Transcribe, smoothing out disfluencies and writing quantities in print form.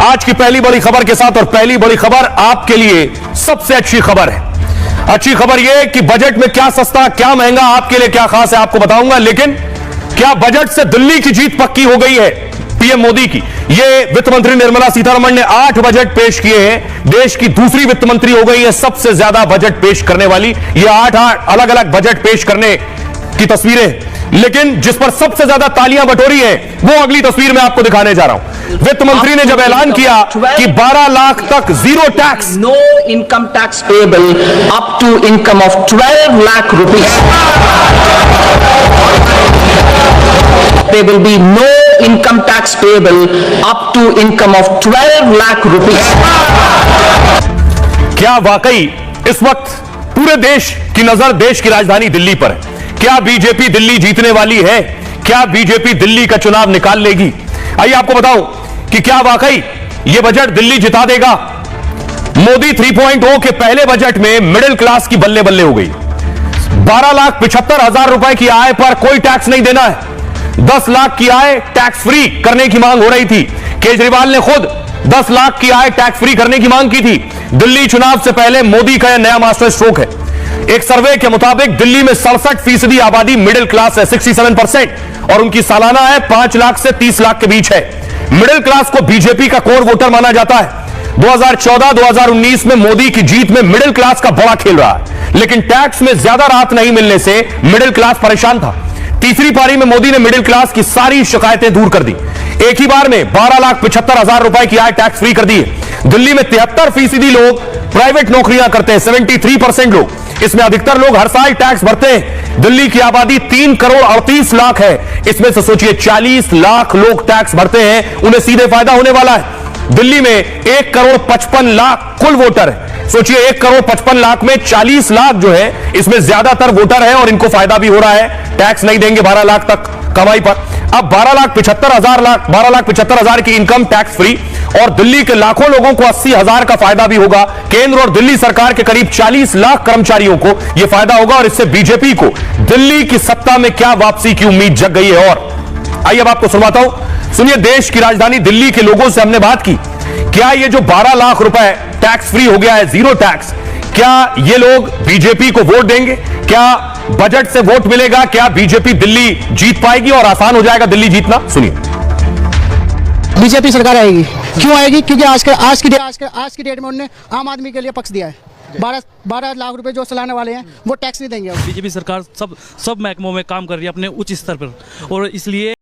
आज की पहली बड़ी खबर के साथ, और पहली बड़ी खबर आपके लिए सबसे अच्छी खबर है। अच्छी खबर यह कि बजट में क्या सस्ता क्या महंगा, आपके लिए क्या खास है आपको बताऊंगा। लेकिन क्या बजट से दिल्ली की जीत पक्की हो गई है पीएम मोदी की? यह वित्त मंत्री निर्मला सीतारमण ने 8 बजट पेश किए हैं। देश की दूसरी वित्त मंत्री हो गई है सबसे ज्यादा बजट पेश करने वाली। ये 8 अलग अलग बजट पेश करने की तस्वीरें, लेकिन जिस पर सबसे ज्यादा तालियां बटोरी है वो अगली तस्वीर में आपको दिखाने जा रहा हूं। वित्त मंत्री ने जब ऐलान किया कि 12 लाख तक zero tax, no income tax payable up to income of 12 lakh rupees, there will be no income tax payable up to income of 12 lakh rupees. क्या वाकई इस वक्त पूरे देश की नजर देश की राजधानी दिल्ली पर है? क्या बीजेपी दिल्ली जीतने वाली है? क्या बीजेपी दिल्ली का चुनाव निकाल लेगी? आइए आपको बताऊं कि क्या वाकई यह बजट दिल्ली जिता देगा। मोदी 3.0 के पहले बजट में मिडिल क्लास की बल्ले बल्ले हो गई। 12,75,000 रुपए की आय पर कोई टैक्स नहीं देना है। 10 लाख की आय टैक्स फ्री करने की मांग हो रही थी। केजरीवाल ने खुद 10 लाख की आय टैक्स फ्री करने की मांग की थी। दिल्ली चुनाव से पहले मोदी का यह नया मास्टर स्ट्रोक है। एक सर्वे के मुताबिक दिल्ली में 67% आबादी मिडिल क्लास है, 67%, और उनकी सालाना आय 5 लाख से 30 लाख के बीच है। मिडिल क्लास को बीजेपी का कोर वोटर माना जाता है। 2014-2019 में मोदी की जीत में मिडिल क्लास का बड़ा खेल रहा है, लेकिन टैक्स में ज्यादा राहत नहीं मिलने से मिडिल क्लास परेशान था। तीसरी पारी में मोदी ने मिडिल क्लास की सारी शिकायतें दूर कर दी। एक ही बार में 12,75,000 रुपए की आय टैक्स फ्री कर दी है। दिल्ली में 73% लोग प्राइवेट नौकरियां करते हैं, 73% लोग। इसमें अधिकतर लोग हर साल टैक्स भरते हैं। दिल्ली की आबादी 3 करोड़ 38 लाख है। इसमें से सोचिए 40 लाख लोग टैक्स भरते हैं, उन्हें सीधे फायदा होने वाला है। दिल्ली में 1 करोड़ 55 लाख कुल वोटर है। सोचिए 1 करोड़ 55 लाख में 40 लाख जो है इसमें ज्यादातर वोटर है और इनको फायदा भी हो रहा है। टैक्स नहीं देंगे 12 लाख तक कमाई पर। अब 12,75,000 की इनकम टैक्स फ्री, और दिल्ली के लाखों लोगों को 80,000 का फायदा भी होगा। केंद्र और दिल्ली सरकार के करीब 40 लाख कर्मचारियों को यह फायदा होगा, और इससे बीजेपी को दिल्ली की सत्ता में क्या वापसी की उम्मीद जग गई है। और आइए अब आपको सुनवाता हूं, सुनिए। देश की राजधानी दिल्ली के लोगों से हमने बात की। क्या ये जो 12 लाख रुपए टैक्स फ्री हो गया है, जीरो टैक्स, क्या ये लोग बीजेपी को वोट देंगे? क्या बजट से वोट मिलेगा? क्या बीजेपी दिल्ली जीत पाएगी और आसान हो जाएगा दिल्ली जीतना? सुनिए। बीजेपी सरकार आएगी। क्यों आएगी? क्योंकि आज की डेट में उन्होंने आम आदमी के लिए पक्ष दिया है। 12 लाख रुपए जो चलाने वाले हैं वो टैक्स नहीं देंगे। बीजेपी सरकार सब महकमों में काम कर रही है अपने उच्च स्तर पर, और इसलिए